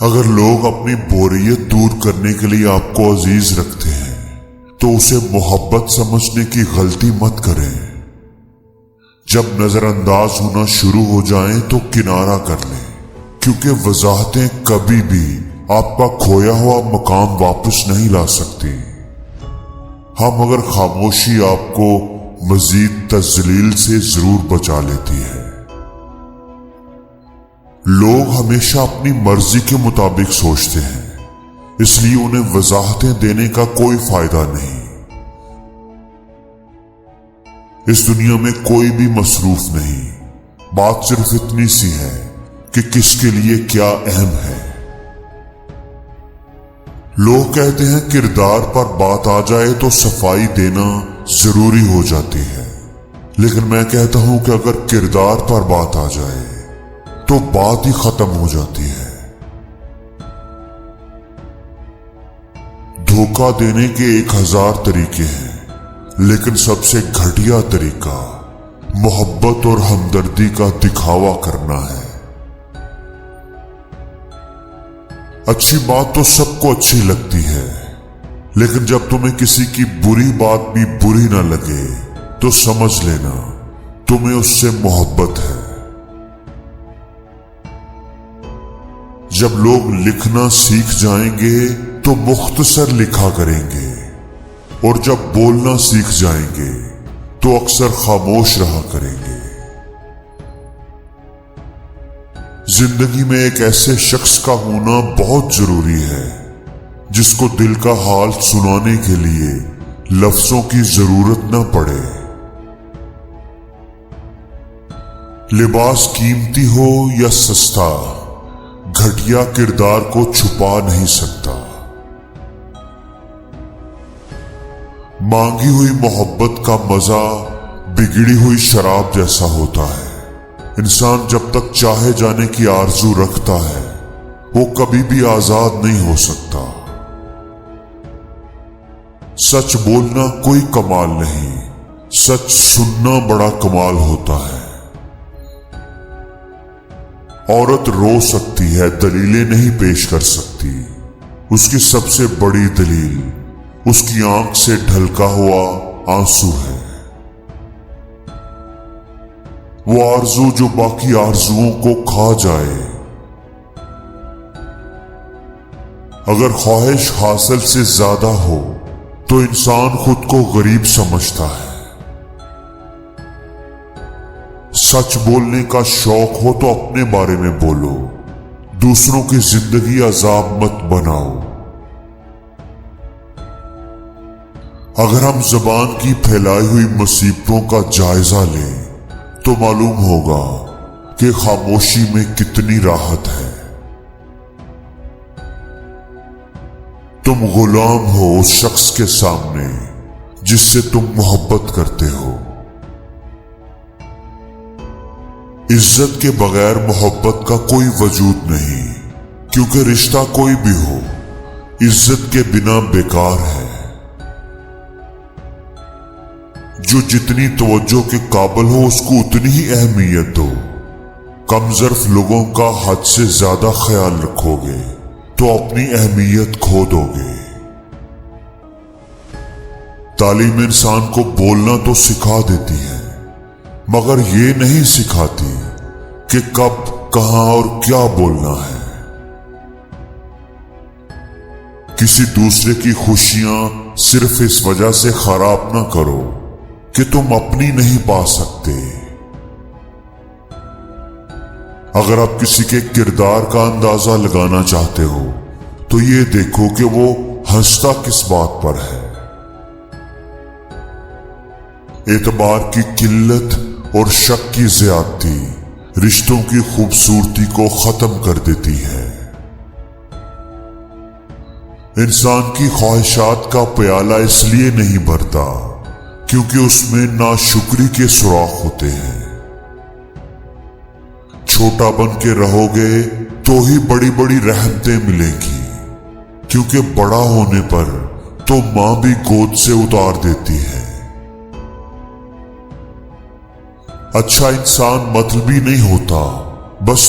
اگر لوگ اپنی بوریت دور کرنے کے لیے آپ کو عزیز رکھتے ہیں تو اسے محبت سمجھنے کی غلطی مت کریں۔ جب نظر انداز ہونا شروع ہو جائیں تو کنارہ کر لیں، کیونکہ وضاحتیں کبھی بھی آپ کا کھویا ہوا مقام واپس نہیں لا سکتی۔ ہاں مگر خاموشی آپ کو مزید تذلیل سے ضرور بچا لیتی ہے۔ لوگ ہمیشہ اپنی مرضی کے مطابق سوچتے ہیں، اس لیے انہیں وضاحتیں دینے کا کوئی فائدہ نہیں۔ اس دنیا میں کوئی بھی مصروف نہیں، بات صرف اتنی سی ہے کہ کس کے لیے کیا اہم ہے۔ لوگ کہتے ہیں کردار پر بات آ جائے تو صفائی دینا ضروری ہو جاتی ہے، لیکن میں کہتا ہوں کہ اگر کردار پر بات آ جائے تو بات ہی ختم ہو جاتی ہے۔ دھوکہ دینے کے 1000 طریقے ہیں، لیکن سب سے گھٹیا طریقہ محبت اور ہمدردی کا دکھاوا کرنا ہے۔ اچھی بات تو سب کو اچھی لگتی ہے، لیکن جب تمہیں کسی کی بری بات بھی بری نہ لگے تو سمجھ لینا تمہیں اس سے محبت ہے۔ جب لوگ لکھنا سیکھ جائیں گے تو مختصر لکھا کریں گے، اور جب بولنا سیکھ جائیں گے تو اکثر خاموش رہا کریں گے۔ زندگی میں ایک ایسے شخص کا ہونا بہت ضروری ہے جس کو دل کا حال سنانے کے لیے لفظوں کی ضرورت نہ پڑے۔ لباس قیمتی ہو یا سستا، گھٹیا کردار کو چھپا نہیں سکتا۔ مانگی ہوئی محبت کا مزہ بگڑی ہوئی شراب جیسا ہوتا ہے۔ انسان جب تک چاہے جانے کی آرزو رکھتا ہے وہ کبھی بھی آزاد نہیں ہو سکتا۔ سچ بولنا کوئی کمال نہیں، سچ سننا بڑا کمال ہوتا ہے۔ عورت رو سکتی ہے، دلیلیں نہیں پیش کر سکتی۔ اس کی سب سے بڑی دلیل اس کی آنکھ سے ڈھلکا ہوا آنسو ہے۔ وہ آرزو جو باقی آرزوؤں کو کھا جائے۔ اگر خواہش حاصل سے زیادہ ہو تو انسان خود کو غریب سمجھتا ہے۔ سچ بولنے کا شوق ہو تو اپنے بارے میں بولو، دوسروں کی زندگی عذاب مت بناؤ۔ اگر ہم زبان کی پھیلائی ہوئی مصیبتوں کا جائزہ لیں تو معلوم ہوگا کہ خاموشی میں کتنی راحت ہے۔ تم غلام ہو اس شخص کے سامنے جس سے تم محبت کرتے ہو۔ عزت کے بغیر محبت کا کوئی وجود نہیں، کیونکہ رشتہ کوئی بھی ہو عزت کے بنا بیکار ہے۔ جو جتنی توجہ کے قابل ہو اس کو اتنی ہی اہمیت دو۔ کم ظرف لوگوں کا حد سے زیادہ خیال رکھو گے تو اپنی اہمیت کھو دو گے۔ تعلیم انسان کو بولنا تو سکھا دیتی ہے، مگر یہ نہیں سکھاتی کہ کب، کہاں اور کیا بولنا ہے۔ کسی دوسرے کی خوشیاں صرف اس وجہ سے خراب نہ کرو کہ تم اپنی نہیں پا سکتے۔ اگر آپ کسی کے کردار کا اندازہ لگانا چاہتے ہو تو یہ دیکھو کہ وہ ہنستا کس بات پر ہے۔ اعتبار کی قلت اور شک کی زیادتی رشتوں کی خوبصورتی کو ختم کر دیتی ہے۔ انسان کی خواہشات کا پیالہ اس لیے نہیں بھرتا کیونکہ اس میں ناشکری کے سوراخ ہوتے ہیں۔ چھوٹا بن کے رہو گے تو ہی بڑی بڑی رحمتیں ملیں گی، کیونکہ بڑا ہونے پر تو ماں بھی گود سے اتار دیتی ہے۔ اچھا انسان مطلبی نہیں ہوتا، بس